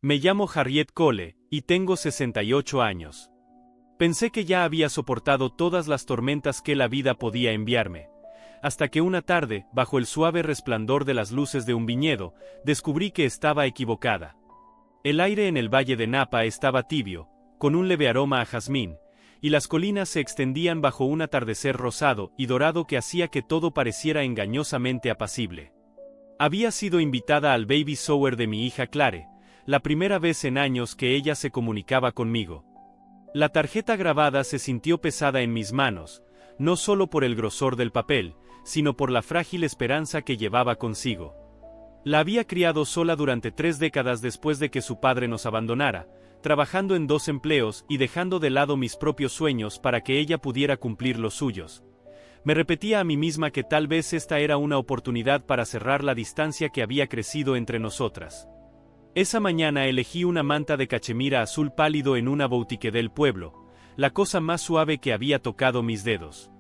Me llamo Harriet Cole, y tengo 68 años. Pensé que ya había soportado todas las tormentas que la vida podía enviarme. Hasta que una tarde, bajo el suave resplandor de las luces de un viñedo, descubrí que estaba equivocada. El aire en el valle de Napa estaba tibio, con un leve aroma a jazmín, y las colinas se extendían bajo un atardecer rosado y dorado que hacía que todo pareciera engañosamente apacible. Había sido invitada al baby shower de mi hija Clare, la primera vez en años que ella se comunicaba conmigo. La tarjeta grabada se sintió pesada en mis manos, no solo por el grosor del papel, sino por la frágil esperanza que llevaba consigo. La había criado sola durante 3 décadas después de que su padre nos abandonara, trabajando en 2 empleos y dejando de lado mis propios sueños para que ella pudiera cumplir los suyos. Me repetía a mí misma que tal vez esta era una oportunidad para cerrar la distancia que había crecido entre nosotras. Esa mañana elegí una manta de cachemira azul pálido en una boutique del pueblo, la cosa más suave que había tocado mis dedos.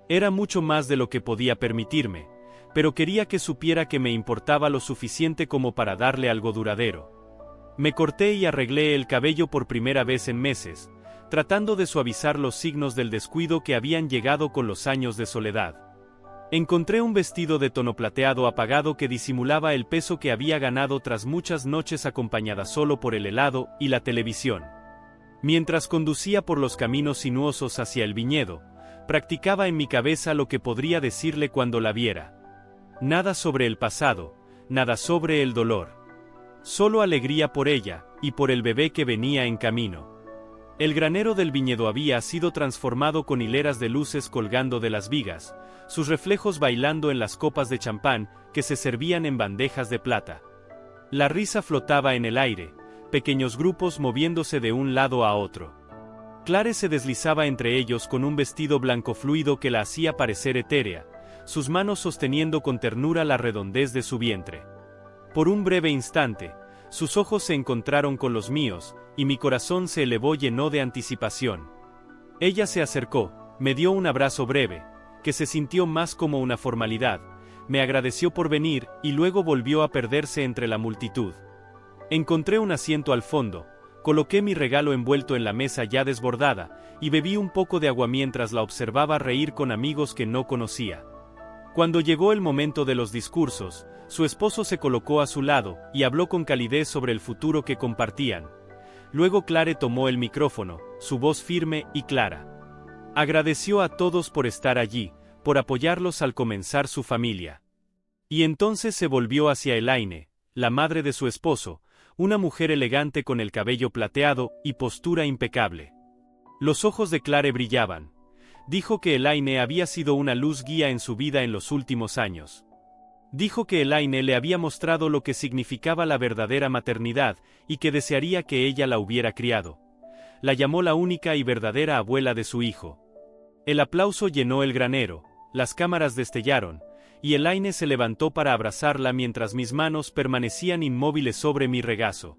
Era mucho más de lo que podía permitirme, pero quería que supiera que me importaba lo suficiente como para darle algo duradero. Me corté y arreglé el cabello por primera vez en meses, tratando de suavizar los signos del descuido que habían llegado con los años de soledad. Encontré un vestido de tono plateado apagado que disimulaba el peso que había ganado tras muchas noches acompañada solo por el helado y la televisión. Mientras conducía por los caminos sinuosos hacia el viñedo, practicaba en mi cabeza lo que podría decirle cuando la viera. Nada sobre el pasado, nada sobre el dolor. Solo alegría por ella, y por el bebé que venía en camino. El granero del viñedo había sido transformado con hileras de luces colgando de las vigas, sus reflejos bailando en las copas de champán que se servían en bandejas de plata. La risa flotaba en el aire, pequeños grupos moviéndose de un lado a otro. Clare se deslizaba entre ellos con un vestido blanco fluido que la hacía parecer etérea, sus manos sosteniendo con ternura la redondez de su vientre. Por un breve instante, sus ojos se encontraron con los míos, y mi corazón se elevó lleno de anticipación. Ella se acercó, me dio un abrazo breve, que se sintió más como una formalidad, me agradeció por venir y luego volvió a perderse entre la multitud. Encontré un asiento al fondo, coloqué mi regalo envuelto en la mesa ya desbordada, y bebí un poco de agua mientras la observaba reír con amigos que no conocía. Cuando llegó el momento de los discursos, su esposo se colocó a su lado y habló con calidez sobre el futuro que compartían. Luego Clare tomó el micrófono, su voz firme y clara. Agradeció a todos por estar allí, por apoyarlos al comenzar su familia. Y entonces se volvió hacia Elaine, la madre de su esposo, una mujer elegante con el cabello plateado y postura impecable. Los ojos de Clare brillaban. Dijo que Elaine había sido una luz guía en su vida en los últimos años. Dijo que Elaine le había mostrado lo que significaba la verdadera maternidad y que desearía que ella la hubiera criado. La llamó la única y verdadera abuela de su hijo. El aplauso llenó el granero, las cámaras destellaron, y Elaine se levantó para abrazarla mientras mis manos permanecían inmóviles sobre mi regazo.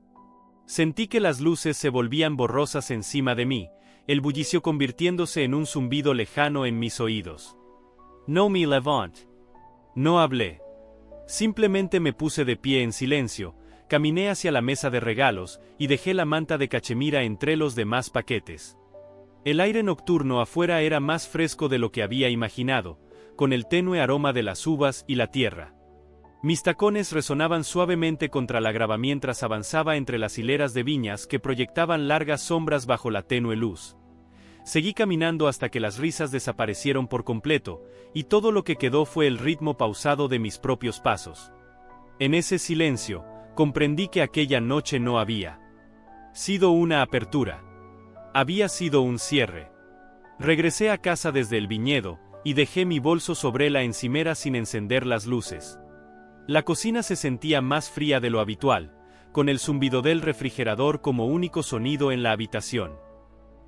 Sentí que las luces se volvían borrosas encima de mí, el bullicio convirtiéndose en un zumbido lejano en mis oídos. No me levanté. No hablé. Simplemente me puse de pie en silencio, caminé hacia la mesa de regalos y dejé la manta de cachemira entre los demás paquetes. El aire nocturno afuera era más fresco de lo que había imaginado, con el tenue aroma de las uvas y la tierra. Mis tacones resonaban suavemente contra la grava mientras avanzaba entre las hileras de viñas que proyectaban largas sombras bajo la tenue luz. Seguí caminando hasta que las risas desaparecieron por completo, y todo lo que quedó fue el ritmo pausado de mis propios pasos. En ese silencio, comprendí que aquella noche no había sido una apertura. Había sido un cierre. Regresé a casa desde el viñedo, y dejé mi bolso sobre la encimera sin encender las luces. La cocina se sentía más fría de lo habitual, con el zumbido del refrigerador como único sonido en la habitación.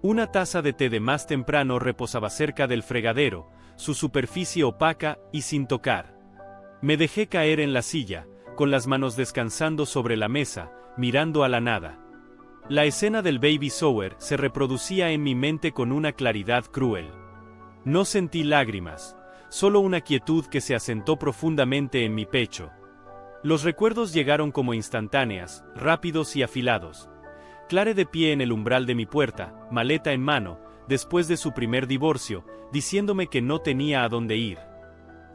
Una taza de té de más temprano reposaba cerca del fregadero, su superficie opaca y sin tocar. Me dejé caer en la silla, con las manos descansando sobre la mesa, mirando a la nada. La escena del baby shower se reproducía en mi mente con una claridad cruel. No sentí lágrimas, solo una quietud que se asentó profundamente en mi pecho. Los recuerdos llegaron como instantáneas, rápidos y afilados. Clare de pie en el umbral de mi puerta, maleta en mano, después de su primer divorcio, diciéndome que no tenía a dónde ir.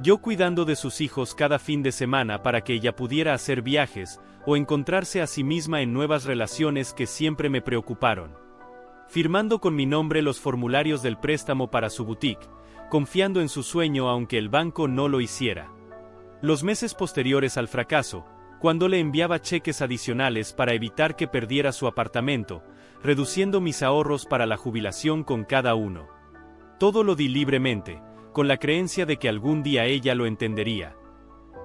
Yo cuidando de sus hijos cada fin de semana para que ella pudiera hacer viajes, o encontrarse a sí misma en nuevas relaciones que siempre me preocuparon. Firmando con mi nombre los formularios del préstamo para su boutique, confiando en su sueño aunque el banco no lo hiciera. Los meses posteriores al fracaso, cuando le enviaba cheques adicionales para evitar que perdiera su apartamento, reduciendo mis ahorros para la jubilación con cada uno. Todo lo di libremente, con la creencia de que algún día ella lo entendería.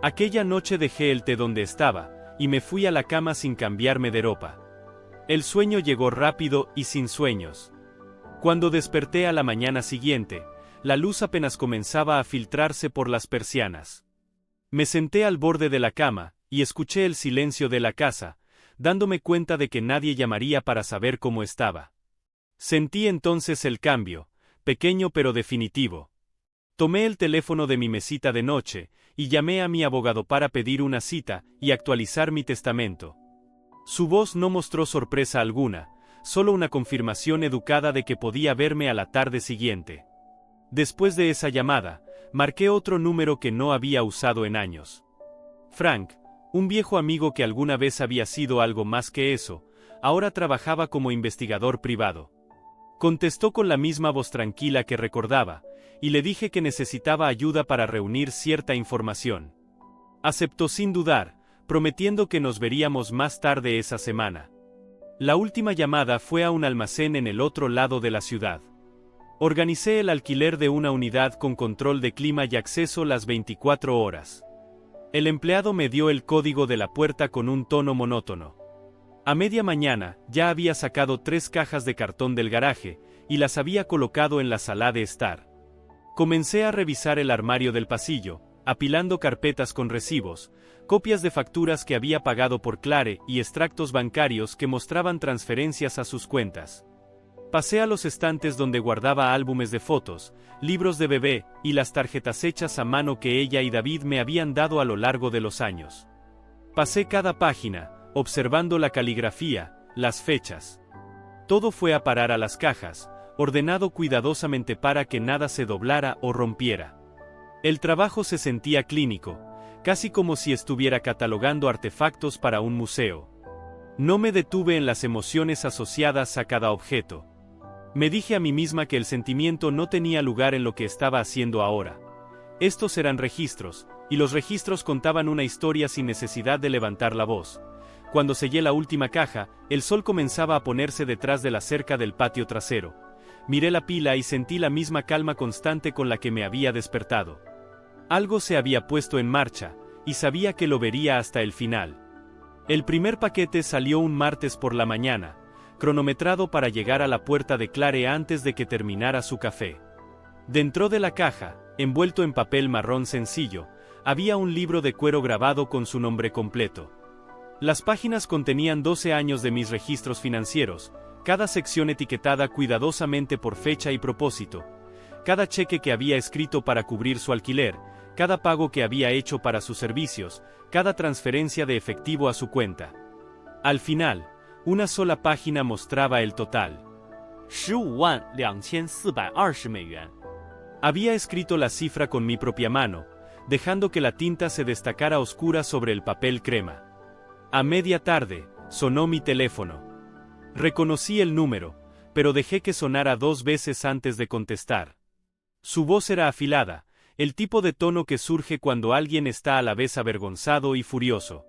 Aquella noche dejé el té donde estaba, y me fui a la cama sin cambiarme de ropa. El sueño llegó rápido y sin sueños. Cuando desperté a la mañana siguiente, la luz apenas comenzaba a filtrarse por las persianas. Me senté al borde de la cama, y escuché el silencio de la casa, dándome cuenta de que nadie llamaría para saber cómo estaba. Sentí entonces el cambio, pequeño pero definitivo. Tomé el teléfono de mi mesita de noche, y llamé a mi abogado para pedir una cita y actualizar mi testamento. Su voz no mostró sorpresa alguna, solo una confirmación educada de que podía verme a la tarde siguiente. Después de esa llamada, marqué otro número que no había usado en años. Frank, un viejo amigo que alguna vez había sido algo más que eso, ahora trabajaba como investigador privado. Contestó con la misma voz tranquila que recordaba, y le dije que necesitaba ayuda para reunir cierta información. Aceptó sin dudar, prometiendo que nos veríamos más tarde esa semana. La última llamada fue a un almacén en el otro lado de la ciudad. Organicé el alquiler de una unidad con control de clima y acceso las 24 horas. El empleado me dio el código de la puerta con un tono monótono. A media mañana, ya había sacado 3 cajas de cartón del garaje, y las había colocado en la sala de estar. Comencé a revisar el armario del pasillo, apilando carpetas con recibos, copias de facturas que había pagado por Clare y extractos bancarios que mostraban transferencias a sus cuentas. Pasé a los estantes donde guardaba álbumes de fotos, libros de bebé y las tarjetas hechas a mano que ella y David me habían dado a lo largo de los años. Pasé cada página, observando la caligrafía, las fechas. Todo fue a parar a las cajas, ordenado cuidadosamente para que nada se doblara o rompiera. El trabajo se sentía clínico, casi como si estuviera catalogando artefactos para un museo. No me detuve en las emociones asociadas a cada objeto. Me dije a mí misma que el sentimiento no tenía lugar en lo que estaba haciendo ahora. Estos eran registros, y los registros contaban una historia sin necesidad de levantar la voz. Cuando sellé la última caja, el sol comenzaba a ponerse detrás de la cerca del patio trasero. Miré la pila y sentí la misma calma constante con la que me había despertado. Algo se había puesto en marcha, y sabía que lo vería hasta el final. El primer paquete salió un martes por la mañana, cronometrado para llegar a la puerta de Clare antes de que terminara su café. Dentro de la caja, envuelto en papel marrón sencillo, había un libro de cuero grabado con su nombre completo. Las páginas contenían 12 años de mis registros financieros, cada sección etiquetada cuidadosamente por fecha y propósito, cada cheque que había escrito para cubrir su alquiler, cada pago que había hecho para sus servicios, cada transferencia de efectivo a su cuenta. Al final, una sola página mostraba el total. 15,220 美元. Había escrito la cifra con mi propia mano, dejando que la tinta se destacara oscura sobre el papel crema. A media tarde, sonó mi teléfono. Reconocí el número, pero dejé que sonara 2 veces antes de contestar. Su voz era afilada, el tipo de tono que surge cuando alguien está a la vez avergonzado y furioso.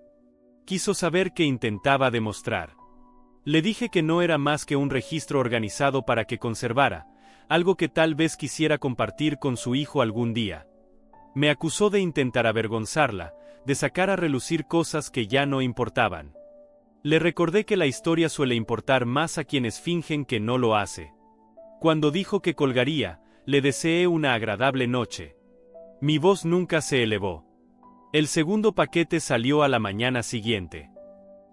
Quiso saber qué intentaba demostrar. Le dije que no era más que un registro organizado para que conservara, algo que tal vez quisiera compartir con su hijo algún día. Me acusó de intentar avergonzarla, de sacar a relucir cosas que ya no importaban. Le recordé que la historia suele importar más a quienes fingen que no lo hace. Cuando dijo que colgaría, le deseé una agradable noche. Mi voz nunca se elevó. El segundo paquete salió a la mañana siguiente.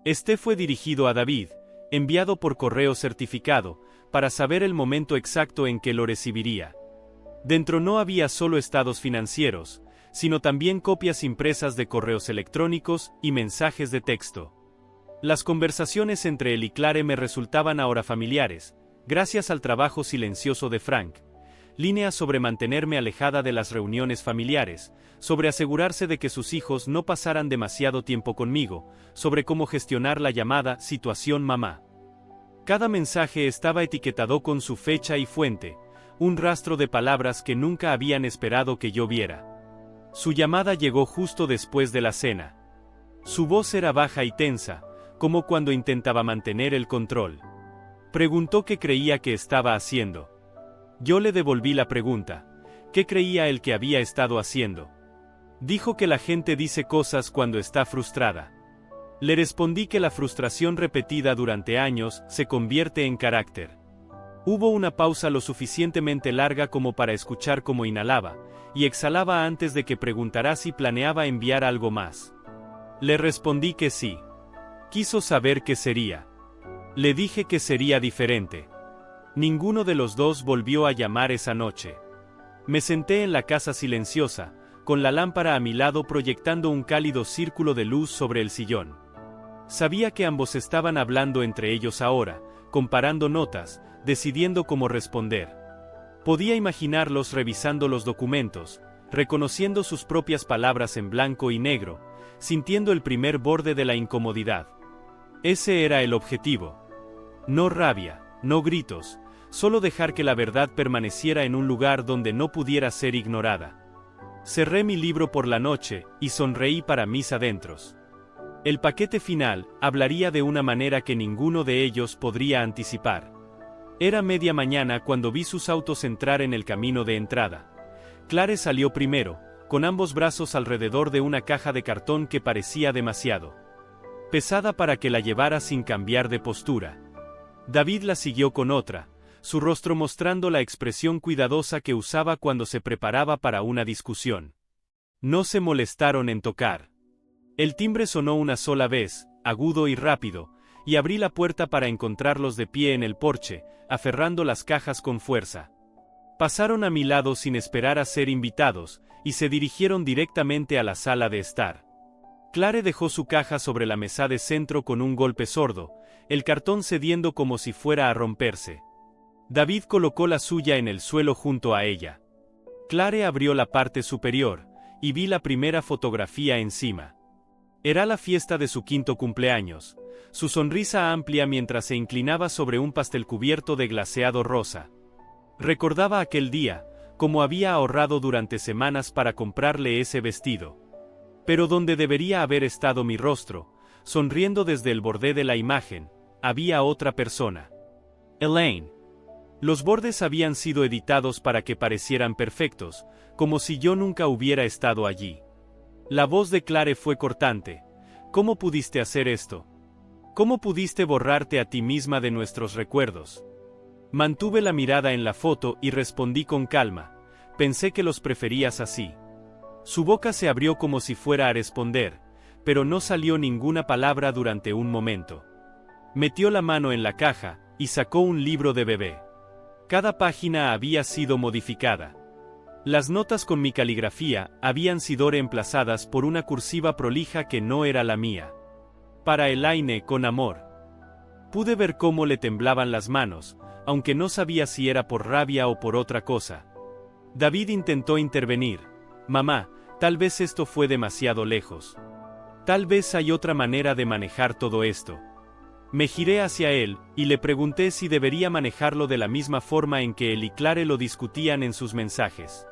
Este fue dirigido a David, enviado por correo certificado, para saber el momento exacto en que lo recibiría. Dentro no había solo estados financieros, sino también copias impresas de correos electrónicos y mensajes de texto. Las conversaciones entre él y Clare me resultaban ahora familiares, gracias al trabajo silencioso de Frank. Líneas sobre mantenerme alejada de las reuniones familiares, sobre asegurarse de que sus hijos no pasaran demasiado tiempo conmigo, sobre cómo gestionar la llamada situación mamá. Cada mensaje estaba etiquetado con su fecha y fuente, un rastro de palabras que nunca habían esperado que yo viera. Su llamada llegó justo después de la cena. Su voz era baja y tensa, como cuando intentaba mantener el control. Preguntó qué creía que estaba haciendo. Yo le devolví la pregunta. ¿Qué creía él que había estado haciendo? Dijo que la gente dice cosas cuando está frustrada. Le respondí que la frustración repetida durante años se convierte en carácter. Hubo una pausa lo suficientemente larga como para escuchar cómo inhalaba, y exhalaba antes de que preguntara si planeaba enviar algo más. Le respondí que sí. Quiso saber qué sería. Le dije que sería diferente. Ninguno de los dos volvió a llamar esa noche. Me senté en la casa silenciosa, con la lámpara a mi lado proyectando un cálido círculo de luz sobre el sillón. Sabía que ambos estaban hablando entre ellos ahora, comparando notas, decidiendo cómo responder. Podía imaginarlos revisando los documentos, reconociendo sus propias palabras en blanco y negro, sintiendo el primer borde de la incomodidad. Ese era el objetivo. No rabia, no gritos, solo dejar que la verdad permaneciera en un lugar donde no pudiera ser ignorada. Cerré mi libro por la noche y sonreí para mis adentros. El paquete final hablaría de una manera que ninguno de ellos podría anticipar. Era media mañana cuando vi sus autos entrar en el camino de entrada. Clare salió primero, con ambos brazos alrededor de una caja de cartón que parecía demasiado pesada para que la llevara sin cambiar de postura. David la siguió con otra, su rostro mostrando la expresión cuidadosa que usaba cuando se preparaba para una discusión. No se molestaron en tocar. El timbre sonó una sola vez, agudo y rápido, y abrí la puerta para encontrarlos de pie en el porche, aferrando las cajas con fuerza. Pasaron a mi lado sin esperar a ser invitados, y se dirigieron directamente a la sala de estar. Clare dejó su caja sobre la mesa de centro con un golpe sordo, el cartón cediendo como si fuera a romperse. David colocó la suya en el suelo junto a ella. Clare abrió la parte superior, y vi la primera fotografía encima. Era la fiesta de su 5º cumpleaños, su sonrisa amplia mientras se inclinaba sobre un pastel cubierto de glaseado rosa. Recordaba aquel día, como había ahorrado durante semanas para comprarle ese vestido. Pero donde debería haber estado mi rostro, sonriendo desde el borde de la imagen, había otra persona. Elaine. Los bordes habían sido editados para que parecieran perfectos, como si yo nunca hubiera estado allí. La voz de Clare fue cortante. ¿Cómo pudiste hacer esto? ¿Cómo pudiste borrarte a ti misma de nuestros recuerdos? Mantuve la mirada en la foto y respondí con calma. Pensé que los preferías así. Su boca se abrió como si fuera a responder, pero no salió ninguna palabra durante un momento. Metió la mano en la caja y sacó un libro de bebé. Cada página había sido modificada. Las notas con mi caligrafía habían sido reemplazadas por una cursiva prolija que no era la mía. Para Elaine con amor. Pude ver cómo le temblaban las manos, aunque no sabía si era por rabia o por otra cosa. David intentó intervenir. Mamá, tal vez esto fue demasiado lejos. Tal vez hay otra manera de manejar todo esto. Me giré hacia él, y le pregunté si debería manejarlo de la misma forma en que él y Clare lo discutían en sus mensajes.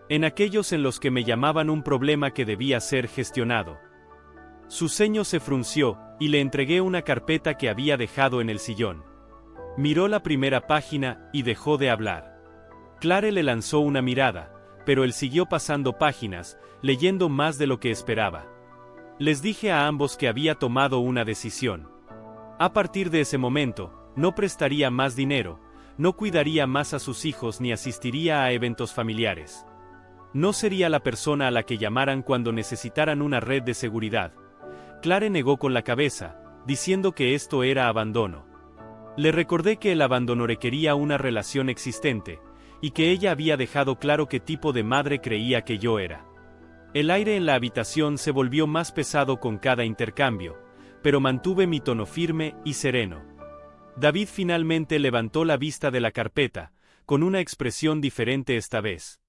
En aquellos en los que me llamaban un problema que debía ser gestionado. Su ceño se frunció, y le entregué una carpeta que había dejado en el sillón. Miró la primera página, y dejó de hablar. Clare le lanzó una mirada, pero él siguió pasando páginas, leyendo más de lo que esperaba. Les dije a ambos que había tomado una decisión. A partir de ese momento, no prestaría más dinero, no cuidaría más a sus hijos ni asistiría a eventos familiares. No sería la persona a la que llamaran cuando necesitaran una red de seguridad. Clare negó con la cabeza, diciendo que esto era abandono. Le recordé que el abandono requería una relación existente, y que ella había dejado claro qué tipo de madre creía que yo era. El aire en la habitación se volvió más pesado con cada intercambio, pero mantuve mi tono firme y sereno. David finalmente levantó la vista de la carpeta, con una expresión diferente esta vez.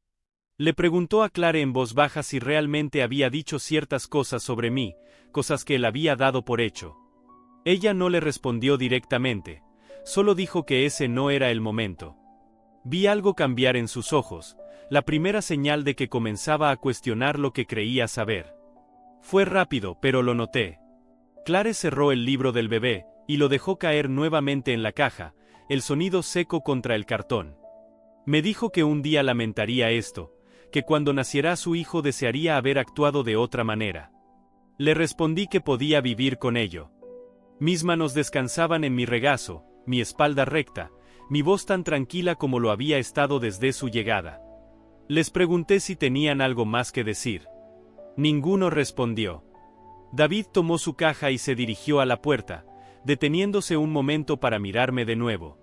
Le preguntó a Clare en voz baja si realmente había dicho ciertas cosas sobre mí, cosas que él había dado por hecho. Ella no le respondió directamente, solo dijo que ese no era el momento. Vi algo cambiar en sus ojos, la primera señal de que comenzaba a cuestionar lo que creía saber. Fue rápido, pero lo noté. Clare cerró el libro del bebé, y lo dejó caer nuevamente en la caja, el sonido seco contra el cartón. Me dijo que un día lamentaría esto, que cuando naciera su hijo desearía haber actuado de otra manera. Le respondí que podía vivir con ello. Mis manos descansaban en mi regazo, mi espalda recta, mi voz tan tranquila como lo había estado desde su llegada. Les pregunté si tenían algo más que decir. Ninguno respondió. David tomó su caja y se dirigió a la puerta, deteniéndose un momento para mirarme de nuevo.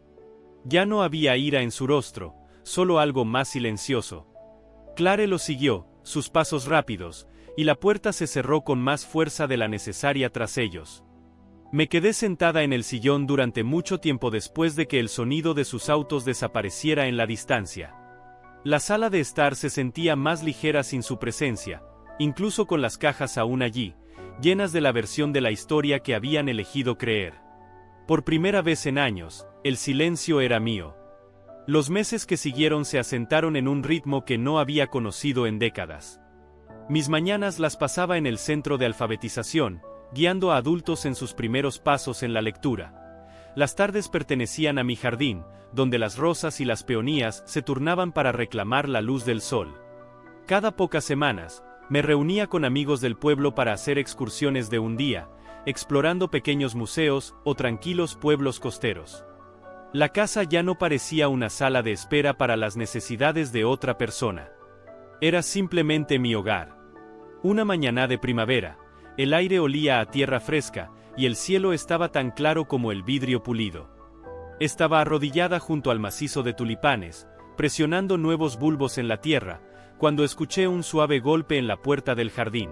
Ya no había ira en su rostro, solo algo más silencioso. Clare lo siguió, sus pasos rápidos, y la puerta se cerró con más fuerza de la necesaria tras ellos. Me quedé sentada en el sillón durante mucho tiempo después de que el sonido de sus autos desapareciera en la distancia. La sala de estar se sentía más ligera sin su presencia, incluso con las cajas aún allí, llenas de la versión de la historia que habían elegido creer. Por primera vez en años, el silencio era mío. Los meses que siguieron se asentaron en un ritmo que no había conocido en décadas. Mis mañanas las pasaba en el centro de alfabetización, guiando a adultos en sus primeros pasos en la lectura. Las tardes pertenecían a mi jardín, donde las rosas y las peonías se turnaban para reclamar la luz del sol. Cada pocas semanas, me reunía con amigos del pueblo para hacer excursiones de un día, explorando pequeños museos o tranquilos pueblos costeros. La casa ya no parecía una sala de espera para las necesidades de otra persona. Era simplemente mi hogar. Una mañana de primavera, el aire olía a tierra fresca, y el cielo estaba tan claro como el vidrio pulido. Estaba arrodillada junto al macizo de tulipanes, presionando nuevos bulbos en la tierra, cuando escuché un suave golpe en la puerta del jardín.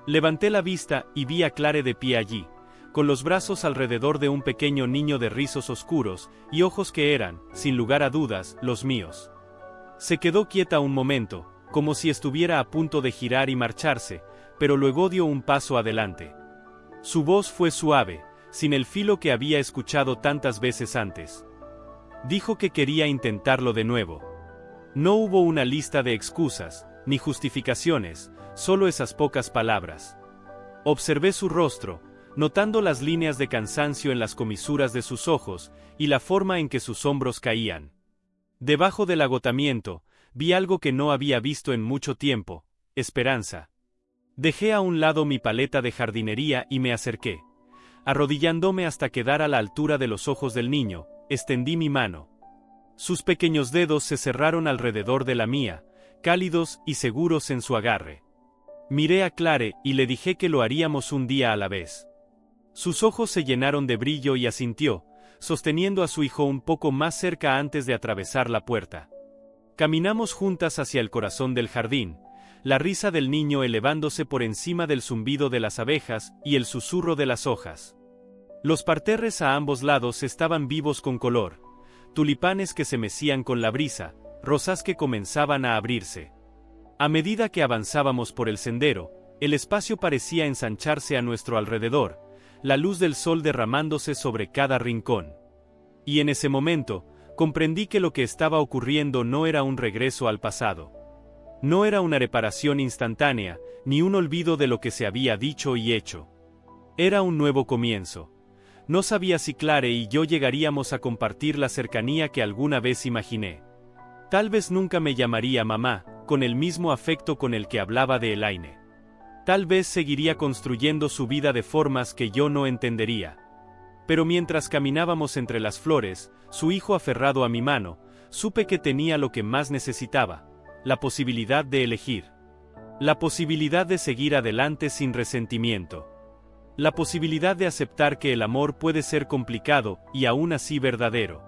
Levanté la vista y vi a Clare de pie allí, con los brazos alrededor de un pequeño niño de rizos oscuros y ojos que eran, sin lugar a dudas, los míos. Se quedó quieta un momento, como si estuviera a punto de girar y marcharse, pero luego dio un paso adelante. Su voz fue suave, sin el filo que había escuchado tantas veces antes. Dijo que quería intentarlo de nuevo. No hubo una lista de excusas, ni justificaciones, solo esas pocas palabras. Observé su rostro, notando las líneas de cansancio en las comisuras de sus ojos, y la forma en que sus hombros caían. Debajo del agotamiento, vi algo que no había visto en mucho tiempo: esperanza. Dejé a un lado mi paleta de jardinería y me acerqué. Arrodillándome hasta quedar a la altura de los ojos del niño, extendí mi mano. Sus pequeños dedos se cerraron alrededor de la mía, cálidos y seguros en su agarre. Miré a Clare y le dije que lo haríamos un día a la vez. Sus ojos se llenaron de brillo y asintió, sosteniendo a su hijo un poco más cerca antes de atravesar la puerta. Caminamos juntas hacia el corazón del jardín, la risa del niño elevándose por encima del zumbido de las abejas y el susurro de las hojas. Los parterres a ambos lados estaban vivos con color, tulipanes que se mecían con la brisa, rosas que comenzaban a abrirse. A medida que avanzábamos por el sendero, el espacio parecía ensancharse a nuestro alrededor, la luz del sol derramándose sobre cada rincón. Y en ese momento, comprendí que lo que estaba ocurriendo no era un regreso al pasado. No era una reparación instantánea, ni un olvido de lo que se había dicho y hecho. Era un nuevo comienzo. No sabía si Clare y yo llegaríamos a compartir la cercanía que alguna vez imaginé. Tal vez nunca me llamaría mamá, con el mismo afecto con el que hablaba de Elaine. Tal vez seguiría construyendo su vida de formas que yo no entendería. Pero mientras caminábamos entre las flores, su hijo aferrado a mi mano, supe que tenía lo que más necesitaba: la posibilidad de elegir. La posibilidad de seguir adelante sin resentimiento. La posibilidad de aceptar que el amor puede ser complicado y aún así verdadero.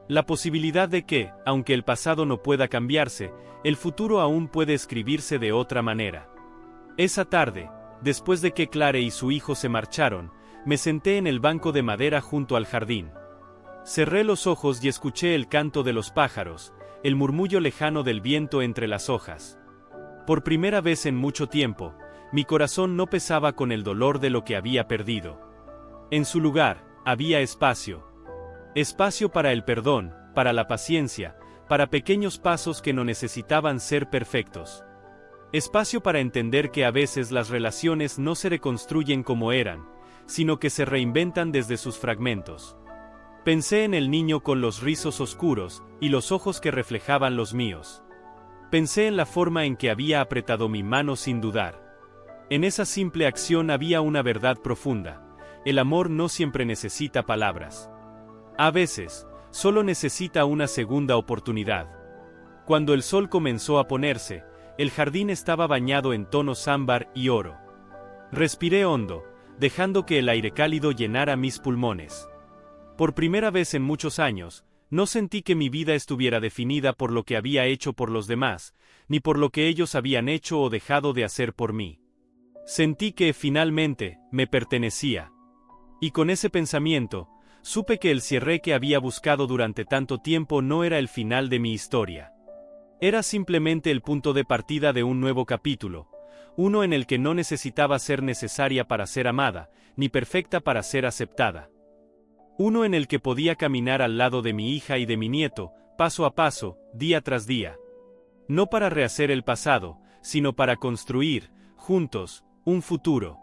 La posibilidad de que, aunque el pasado no pueda cambiarse, el futuro aún puede escribirse de otra manera. Esa tarde, después de que Clare y su hijo se marcharon, me senté en el banco de madera junto al jardín. Cerré los ojos y escuché el canto de los pájaros, el murmullo lejano del viento entre las hojas. Por primera vez en mucho tiempo, mi corazón no pesaba con el dolor de lo que había perdido. En su lugar, había espacio. Espacio para el perdón, para la paciencia, para pequeños pasos que no necesitaban ser perfectos. Espacio para entender que a veces las relaciones no se reconstruyen como eran, sino que se reinventan desde sus fragmentos. Pensé en el niño con los rizos oscuros y los ojos que reflejaban los míos. Pensé en la forma en que había apretado mi mano sin dudar. En esa simple acción había una verdad profunda. El amor no siempre necesita palabras. A veces, solo necesita una segunda oportunidad. Cuando el sol comenzó a ponerse, el jardín estaba bañado en tonos ámbar y oro. Respiré hondo, dejando que el aire cálido llenara mis pulmones. Por primera vez en muchos años, no sentí que mi vida estuviera definida por lo que había hecho por los demás, ni por lo que ellos habían hecho o dejado de hacer por mí. Sentí que, finalmente, me pertenecía. Y con ese pensamiento, supe que el cierre que había buscado durante tanto tiempo no era el final de mi historia. Era simplemente el punto de partida de un nuevo capítulo, uno en el que no necesitaba ser necesaria para ser amada, ni perfecta para ser aceptada. Uno en el que podía caminar al lado de mi hija y de mi nieto, paso a paso, día tras día. No para rehacer el pasado, sino para construir, juntos, un futuro.